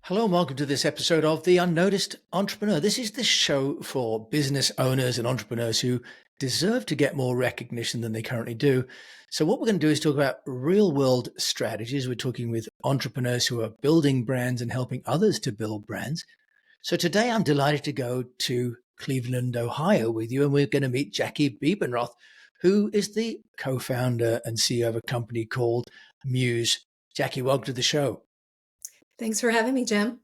Hello and welcome to this episode of the UnNoticed Entrepreneur. This is the show for business owners and entrepreneurs who deserve to get more recognition than they currently do. So what we're going to do is talk about real world strategies. We're talking with entrepreneurs who are building brands and helping others to build brands. So today I'm delighted to go to Cleveland, Ohio with you, and we're going to meet Jackie Bebenroth, who is the co-founder and CEO of a company called Muse. Jackie, welcome to the show. Thanks for having me, Jim. Well,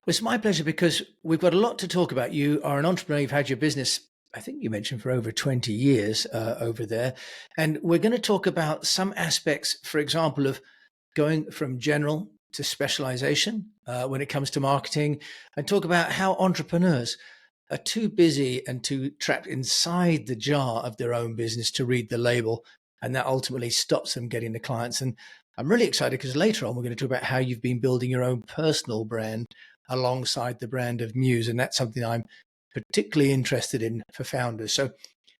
it's my pleasure because we've got a lot to talk about. You are an entrepreneur. You've had your business, I think you mentioned, for over 20 years over there. And we're going to talk about some aspects, for example, of going from general to specialization when it comes to marketing, and talk about how entrepreneurs are too busy and too trapped inside the jar of their own business to read the label. And that ultimately stops them getting the clients. And I'm really excited because later on, we're going to talk about how you've been building your own personal brand alongside the brand of Muse. And that's something I'm particularly interested in for founders. So,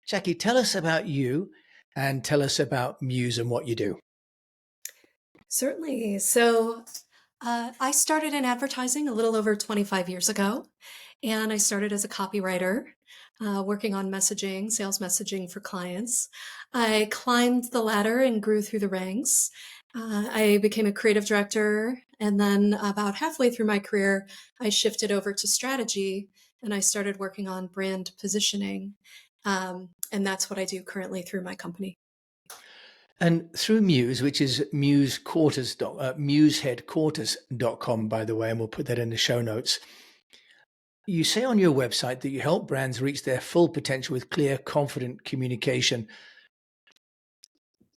Jackie, tell us about you and tell us about Muse and what you do. Certainly. I started in advertising a little over 25 years ago, and I started as a copywriter, working on messaging, sales messaging for clients. I climbed the ladder and grew through the ranks. I became a creative director, and then about halfway through my career, I shifted over to strategy and I started working on brand positioning. And that's what I do currently through my company. And through Muse, which is museheadquarters.com, by the way, and we'll put that in the show notes. You say on your website that you help brands reach their full potential with clear, confident communication.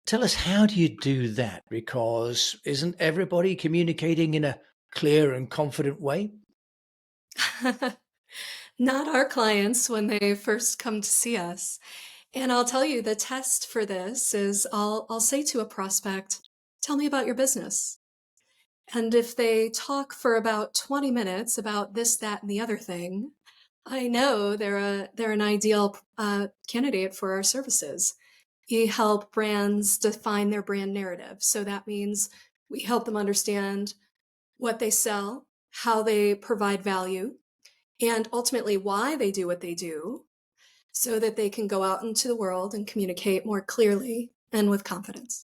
Tell us, how do you do that? Because isn't everybody communicating in a clear and confident way? Not our clients when they first come to see us. And I'll tell you, the test for this is I'll say to a prospect, tell me about your business. And if they talk for about 20 minutes about this, that, and the other thing, I know they're an ideal candidate for our services. We help brands define their brand narrative. So that means we help them understand what they sell, how they provide value, and ultimately why they do what they do so that they can go out into the world and communicate more clearly and with confidence.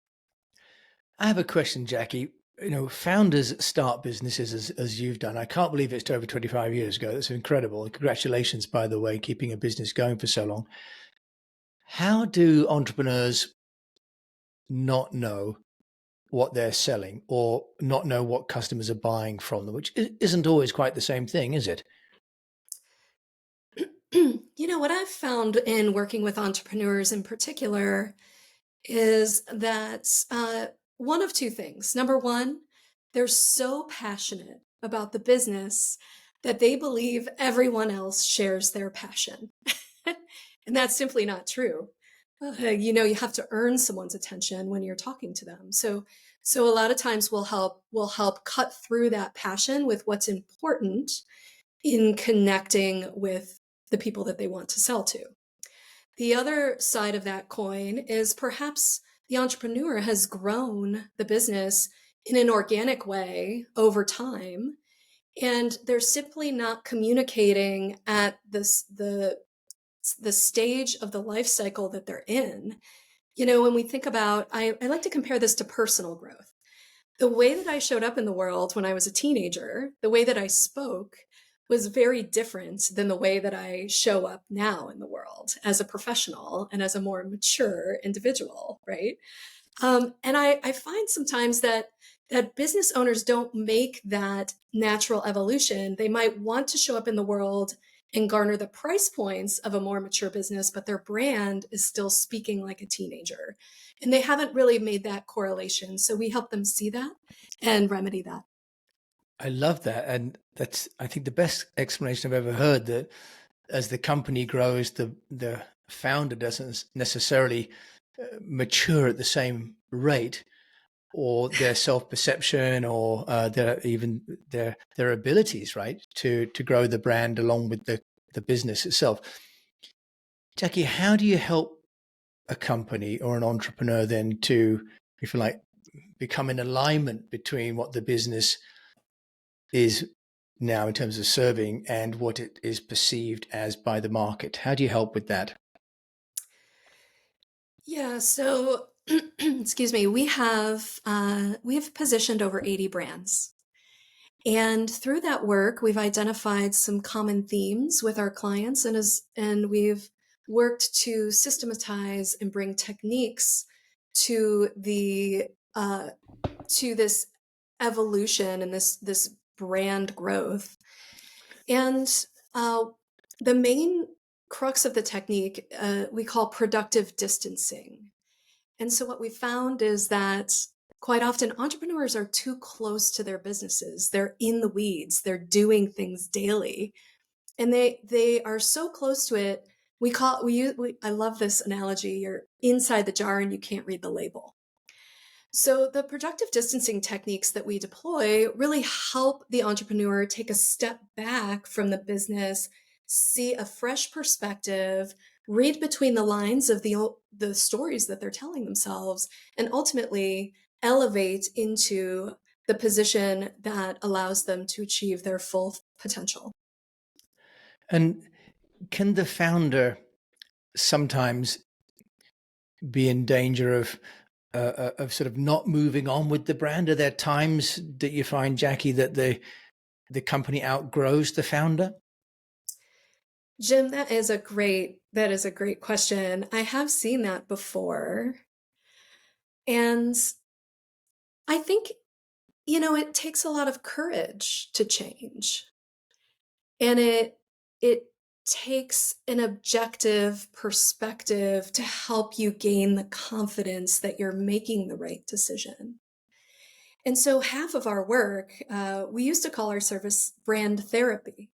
I have a question, Jackie. You know, founders start businesses as you've done. I can't believe it's over 25 years ago. That's incredible. And congratulations, by the way, keeping a business going for so long. How do entrepreneurs not know what they're selling or not know what customers are buying from them, which isn't always quite the same thing, is it? What I've found in working with entrepreneurs in particular is that one of two things. Number one, they're so passionate about the business that they believe everyone else shares their passion. And that's simply not true. You have to earn someone's attention when you're talking to them. So a lot of times we'll help cut through that passion with what's important in connecting with the people that they want to sell to. The other side of that coin is perhaps the entrepreneur has grown the business in an organic way over time, and they're simply not communicating at the stage of the life cycle that they're in. When we think about, I like to compare this to personal growth. The way that I showed up in the world when I was a teenager, the way that I spoke was very different than the way that I show up now in the world as a professional and as a more mature individual, right? And I find sometimes that business owners don't make that natural evolution. They might want to show up in the world and garner the price points of a more mature business, but their brand is still speaking like a teenager. And they haven't really made that correlation. So we help them see that and remedy that. I love that. And that's, I think, the best explanation I've ever heard, that as the company grows, the founder doesn't necessarily mature at the same rate, or their self-perception, or their abilities, right, to grow the brand along with the business itself. Jackie, how do you help a company or an entrepreneur then to, if you like, become in alignment between what the business is now in terms of serving and what it is perceived as by the market? How do you help with that? Yeah, so excuse me, we have positioned over 80 brands. And through that work, we've identified some common themes with our clients and we've worked to systematize and bring techniques to the to this evolution and this brand growth. And uh, the main crux of the technique we call productive distancing. And so what we found is that quite often entrepreneurs are too close to their businesses. They're in the weeds. They're doing things daily, and they are so close to it. I love this analogy. You're inside the jar and you can't read the label. So the productive distancing techniques that we deploy really help the entrepreneur take a step back from the business, see a fresh perspective, read between the lines of the stories that they're telling themselves, and ultimately elevate into the position that allows them to achieve their full potential. And can the founder sometimes be in danger of sort of not moving on with the brand? Are there times that you find, Jackie, that the company outgrows the founder? Jim, that is a great question. I have seen that before. And I think, it takes a lot of courage to change. And it takes an objective perspective to help you gain the confidence that you're making the right decision. And so half of our work, we used to call our service brand therapy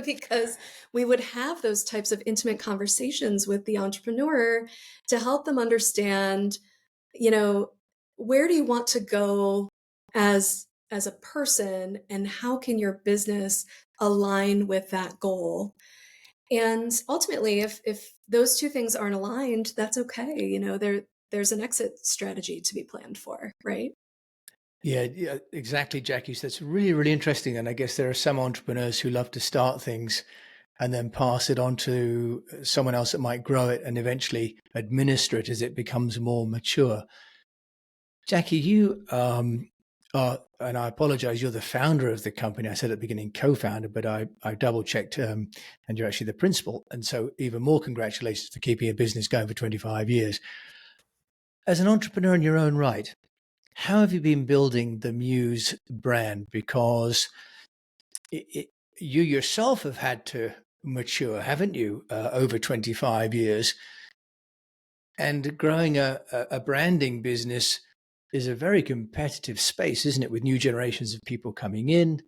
because we would have those types of intimate conversations with the entrepreneur to help them understand, you know, where do you want to go as a person, and how can your business align with that goal? And ultimately, if those two things aren't aligned, that's okay. There's an exit strategy to be planned for, right? Yeah, yeah, exactly, Jackie. So that's really, really interesting. And I guess there are some entrepreneurs who love to start things and then pass it on to someone else that might grow it and eventually administer it as it becomes more mature. Jackie, you are, and I apologize, you're the founder of the company. I said at the beginning co-founder, but I double checked, and you're actually the principal. And so even more congratulations for keeping a business going for 25 years. As an entrepreneur in your own right, how have you been building the Muse brand? Because you yourself have had to mature, haven't you, over 25 years? And growing a branding business is a very competitive space, isn't it, with new generations of people coming in?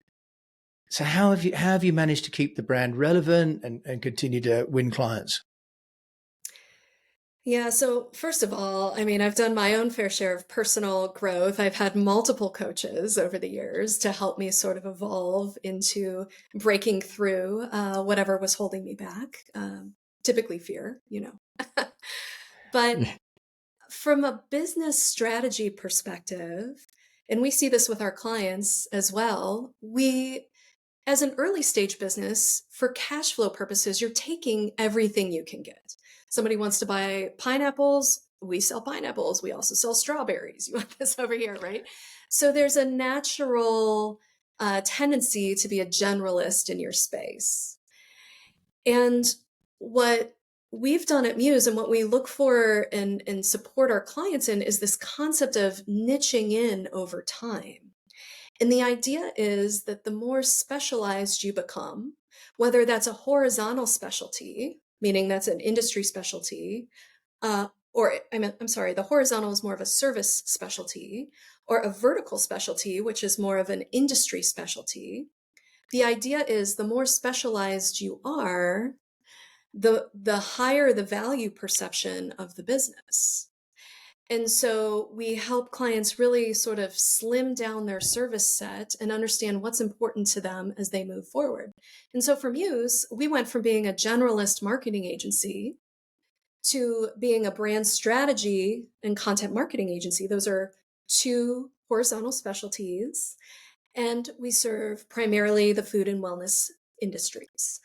So how have you managed to keep the brand relevant and continue to win clients? Yeah, so first of all, I mean, I've done my own fair share of personal growth. I've had multiple coaches over the years to help me sort of evolve into breaking through whatever was holding me back, typically fear. But from a business strategy perspective, and we see this with our clients as well, as an early stage business, for cash flow purposes, you're taking everything you can get. Somebody wants to buy pineapples, we sell pineapples. We also sell strawberries. You want this over here, right? So there's a natural tendency to be a generalist in your space. And what we've done at Muse and what we look for and support our clients in is this concept of niching in over time. And the idea is that the more specialized you become, whether that's a horizontal specialty, meaning that's an industry specialty, I'm sorry, the horizontal is more of a service specialty, or a vertical specialty, which is more of an industry specialty. The idea is the more specialized you are, the higher the value perception of the business. And so we help clients really sort of slim down their service set and understand what's important to them as they move forward. And so for Muse, we went from being a generalist marketing agency to being a brand strategy and content marketing agency. Those are two horizontal specialties. and we serve primarily the food and wellness industries.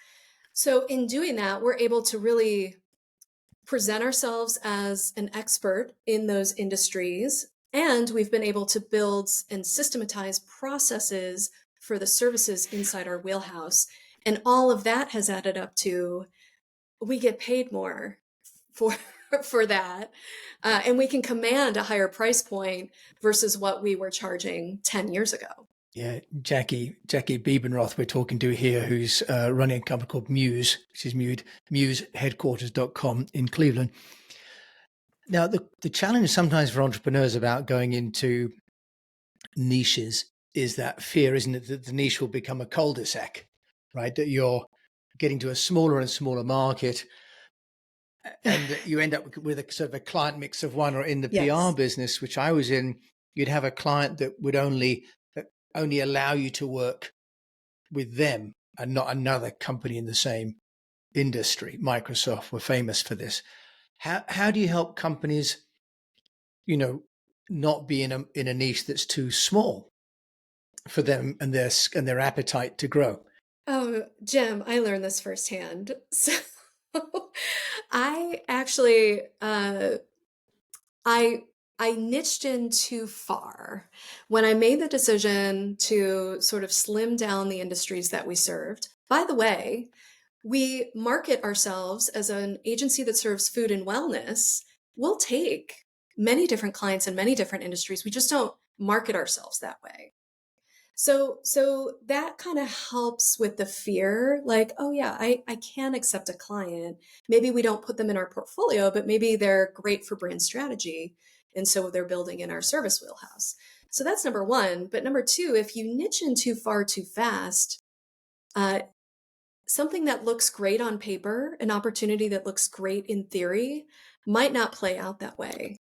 So in doing that, we're able to really present ourselves as an expert in those industries. And we've been able to build and systematize processes for the services inside our wheelhouse. And all of that has added up to we get paid more for for that. And we can command a higher price point versus what we were charging 10 years ago. Yeah, Jackie Bebenroth we're talking to here, who's running a company called Muse, which is Muse Headquarters.com in Cleveland. Now, the challenge sometimes for entrepreneurs about going into niches is that fear, isn't it, that the niche will become a cul-de-sac, right? That you're getting to a smaller and smaller market, and you end up with a sort of a client mix of one. Or in the PR Yes. business, which I was in, you'd have a client that would only allow you to work with them and not another company in the same industry. Microsoft were famous for this. How do you help companies, not be in a niche that's too small for them and their appetite to grow? Oh, Jim, I learned this firsthand. So I actually I I niched in too far when I made the decision to sort of slim down the industries that we served. By the way, we market ourselves as an agency that serves food and wellness. We'll take many different clients in many different industries. We just don't market ourselves that way. So that kind of helps with the fear, like, oh yeah, I can accept a client. Maybe we don't put them in our portfolio, but maybe they're great for brand strategy. And so they're building in our service wheelhouse. So that's number one. But number two, if you niche in too far too fast, uh, something that looks great on paper, an opportunity that looks great in theory, might not play out that way.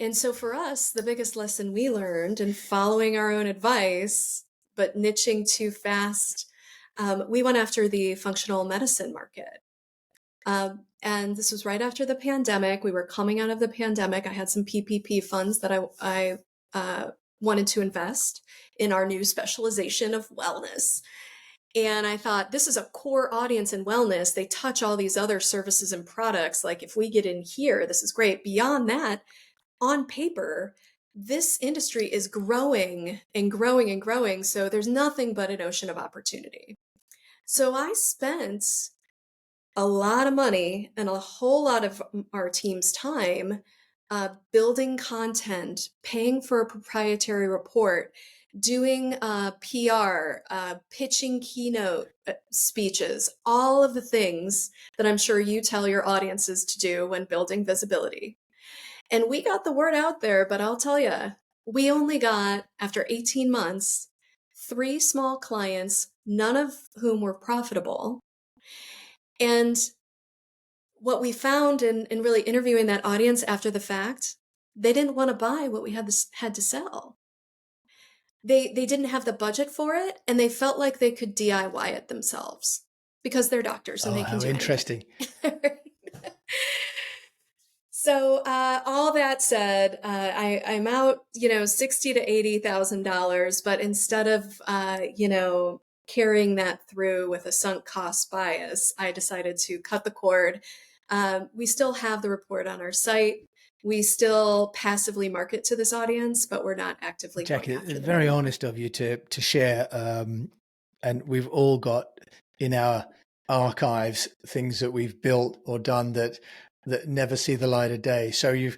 And so for us, the biggest lesson we learned in following our own advice, but niching too fast, we went after the functional medicine market. And this was right after the pandemic. We were coming out of the pandemic. I had some PPP funds that I wanted to invest in our new specialization of wellness. And I thought, this is a core audience in wellness. They touch all these other services and products. Like, if we get in here, this is great. Beyond that, on paper, this industry is growing and growing and growing. So there's nothing but an ocean of opportunity. So I spent a lot of money and a whole lot of our team's time building content, paying for a proprietary report, doing PR, pitching keynote speeches, all of the things that I'm sure you tell your audiences to do when building visibility. And we got the word out there, but I'll tell you, we only got, after 18 months, 3 small clients, none of whom were profitable. And what we found in really interviewing that audience after the fact, they didn't want to buy what we had to sell. They didn't have the budget for it, and they felt like they could DIY it themselves because they're doctors and Oh, they can how do interesting. anything. So all that said, I'm out, $60 to $80,000, but instead of carrying that through with a sunk cost bias, I decided to cut the cord. We still have the report on our site. We still passively market to this audience, but we're not actively going Jackie, after it's them very anymore. honest of you to share. And we've all got in our archives things that we've built or done that never see the light of day. So you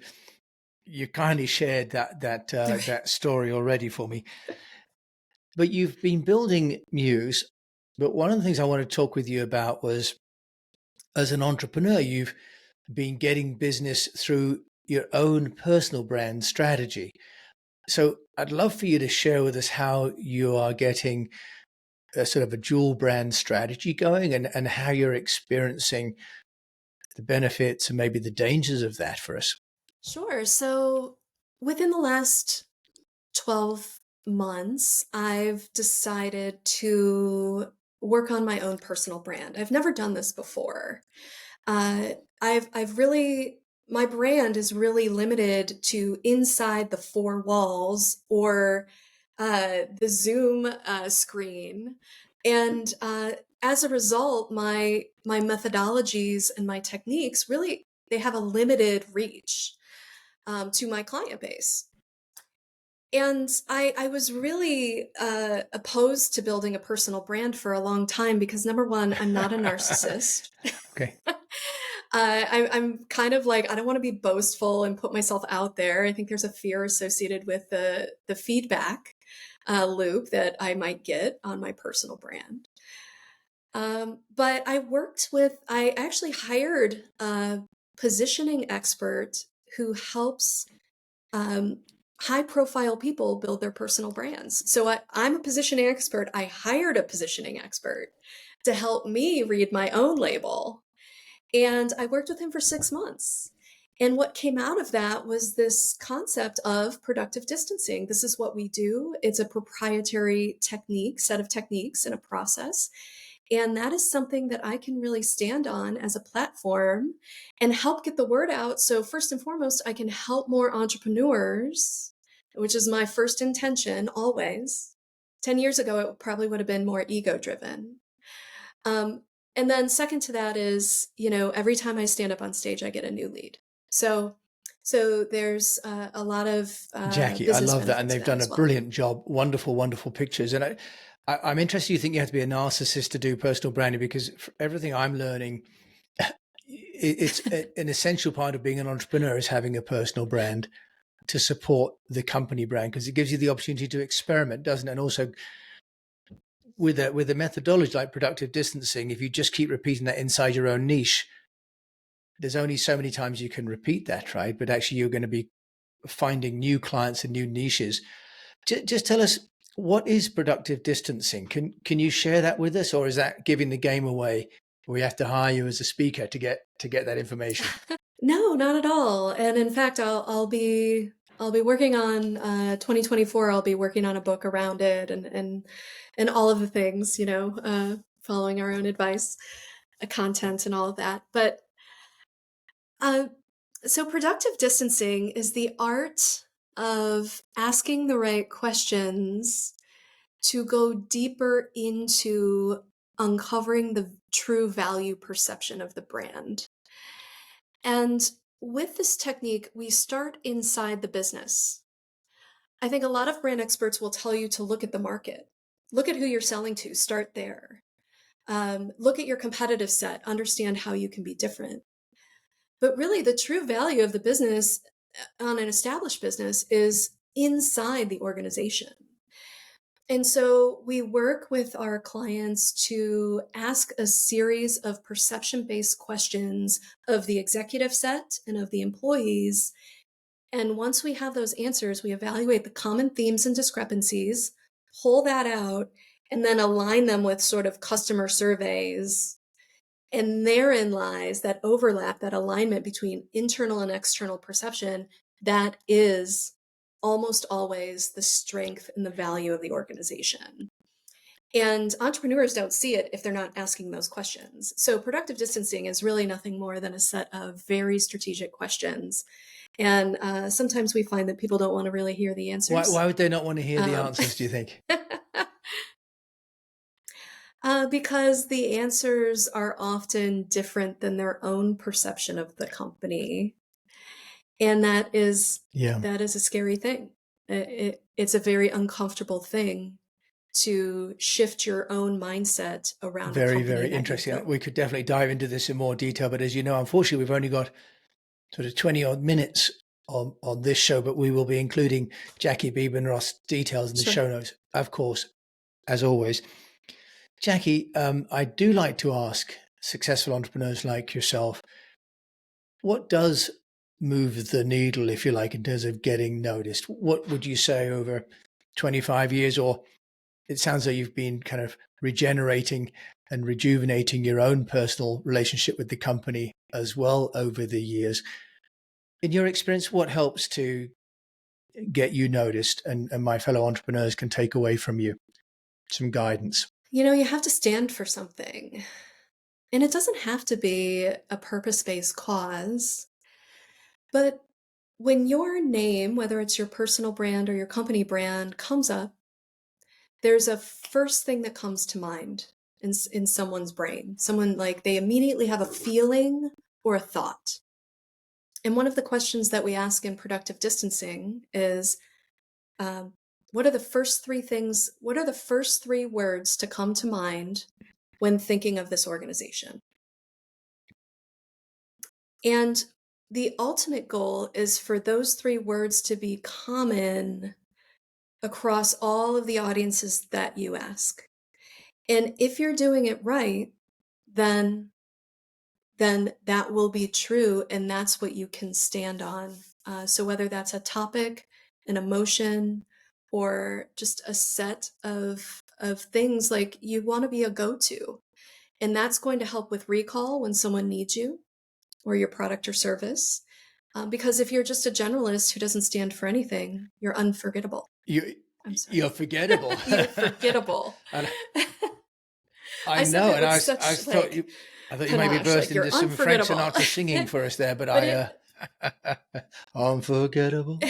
kindly shared that story already for me. But you've been building Muse. But one of the things I want to talk with you about was, as an entrepreneur, you've been getting business through your own personal brand strategy. So I'd love for you to share with us how you are getting a sort of a dual brand strategy going, and how you're experiencing the benefits and maybe the dangers of that for us. Sure. So within the last 12 months, I've decided to work on my own personal brand. I've never done this before. Uh, I've really, my brand is really limited to inside the 4 walls or the Zoom screen. And as a result, my methodologies and my techniques really, they have a limited reach to my client base. And I was really opposed to building a personal brand for a long time because number one, I'm not a narcissist. Okay. I'm kind of like, I don't want to be boastful and put myself out there. I think there's a fear associated with the feedback loop that I might get on my personal brand. But I actually hired a positioning expert who helps um, high profile people build their personal brands. So I'm a positioning expert. I hired a positioning expert to help me read my own label. And I worked with him for 6 months. And what came out of that was this concept of productive distancing. This is what we do. It's a proprietary set of techniques and a process. And that is something that I can really stand on as a platform and help get the word out. So, first and foremost, I can help more entrepreneurs, which is my first intention always. 10 years ago, it probably would have been more ego driven. And then, second to that is, every time I stand up on stage, I get a new lead. So there's a lot of Jackie, I business love that. And benefit to they've that done a as well. brilliant job. Wonderful, wonderful pictures. And I'm interested. You think you have to be a narcissist to do personal branding? Because for everything I'm learning, it's an essential part of being an entrepreneur is having a personal brand to support the company brand, because it gives you the opportunity to experiment, doesn't it? And also with a methodology like productive distancing, if you just keep repeating that inside your own niche, there's only so many times you can repeat that, right? But actually, you're going to be finding new clients and new niches. Just tell us, what is productive distancing? Can you share that with us, or is that giving the game away? We have to hire you as a speaker to get that information. No, not at all. And in fact, I'll be working on 2024. I'll be working on a book around it and all of the things, following our own advice, content, and all of that. But uh, so productive distancing is the art of asking the right questions to go deeper into uncovering the true value perception of the brand. And with this technique, we start inside the business. I think a lot of brand experts will tell you to look at the market, look at who you're selling to, start there. Look at your competitive set, understand how you can be different. But really, the true value of the business on an established business is inside the organization. And so we work with our clients to ask a series of perception based questions of the executive set and of the employees. And once we have those answers, we evaluate the common themes and discrepancies, pull that out, and then align them with sort of customer surveys. And therein lies that overlap, that alignment between internal and external perception that is almost always the strength and the value of the organization. And entrepreneurs don't see it if they're not asking those questions. So productive distancing is really nothing more than a set of very strategic questions. And sometimes we find that people don't want to really hear the answers. Why would they not want to hear the Um, answers, do you think? because the answers are often different than their own perception of the company. And Yeah. that is a scary thing. It's a very uncomfortable thing to shift your own mindset around a Very, company very that you've interesting. built. We could definitely dive into this in more detail, but as you know, unfortunately, we've only got sort of 20 odd minutes on this show, but we will be including Jackie Bebenroth's details in the Sure. show notes, of course, as always. Jackie, I do like to ask successful entrepreneurs like yourself, what does move the needle, if you like, in terms of getting noticed? What would you say over 25 years, or it sounds like you've been kind of regenerating and rejuvenating your own personal relationship with the company as well over the years. In your experience, what helps to get you noticed and my fellow entrepreneurs can take away from you some guidance? You have to stand for something. And it doesn't have to be a purpose based cause. But when your name, whether it's your personal brand or your company brand, comes up, there's a first thing that comes to mind in someone's brain. Someone, like, they immediately have a feeling or a thought. And one of the questions that we ask in productive distancing is, what are the first three things? What are the first three words to come to mind when thinking of this organization? And the ultimate goal is for those three words to be common across all of the audiences that you ask. And if you're doing it right, then that will be true, and that's what you can stand on. So whether that's a topic, an emotion, or just a set of things, like, you want to be a go-to, and that's going to help with recall when someone needs you or your product or service. Because if you're just a generalist who doesn't stand for anything, you're unforgettable. I'm sorry. You're forgettable. You're forgettable. And I said know, that and with I such, thought you might be panache, bursting you're into some Frank unforgettable. Sinatra singing for us there, but unforgettable.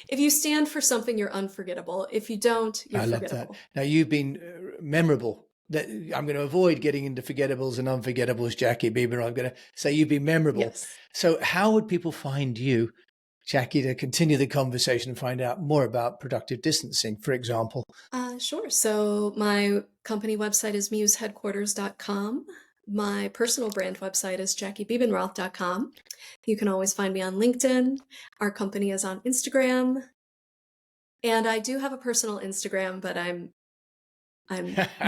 If you stand for something, you're unforgettable. If you don't, you're forgettable. Love that. Now, you've been memorable. I'm going to avoid getting into forgettables and unforgettables, Jackie Bebenroth. I'm going to say you've been memorable. Yes. So how would people find you, Jackie, to continue the conversation and find out more about productive distancing, for example? Sure. So my company website is museheadquarters.com. My personal brand website is jackiebebenroth.com. You can always find me on LinkedIn. Our company is on Instagram. And I do have a personal Instagram, but I'm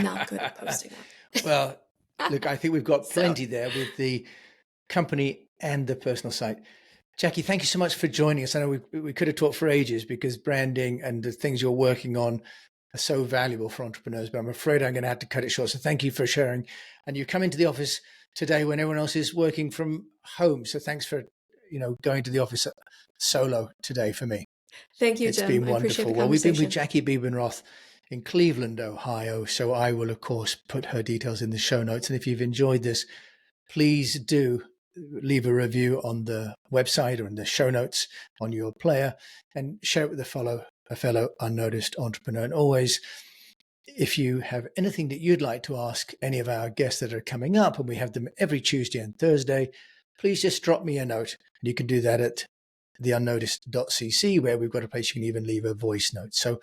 not good at posting it. Well, look, I think we've got plenty there with the company and the personal site. Jackie, thank you so much for joining us. I know we could have talked for ages because branding and the things you're working on are so valuable for entrepreneurs, but I'm afraid I'm going to have to cut it short. So thank you for sharing. And you come into the office today when everyone else is working from home. So thanks for, going to the office solo today for me. Thank you, It's Jim. been I appreciate wonderful. the Well, we've been with conversation. Jackie Bebenroth in Cleveland, Ohio. So I will, of course, put her details in the show notes. And if you've enjoyed this, please do leave a review on the website or in the show notes on your player and share it with a fellow unnoticed entrepreneur. And always, if you have anything that you'd like to ask any of our guests that are coming up, and we have them every Tuesday and Thursday, please just drop me a note. And you can do that at theunnoticed.cc, where we've got a place you can even leave a voice note. So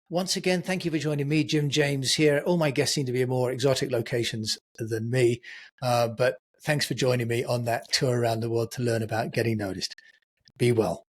once again, thank you for joining me, Jim James here. All my guests seem to be in more exotic locations than me, but thanks for joining me on that tour around the world to learn about getting noticed. Be well.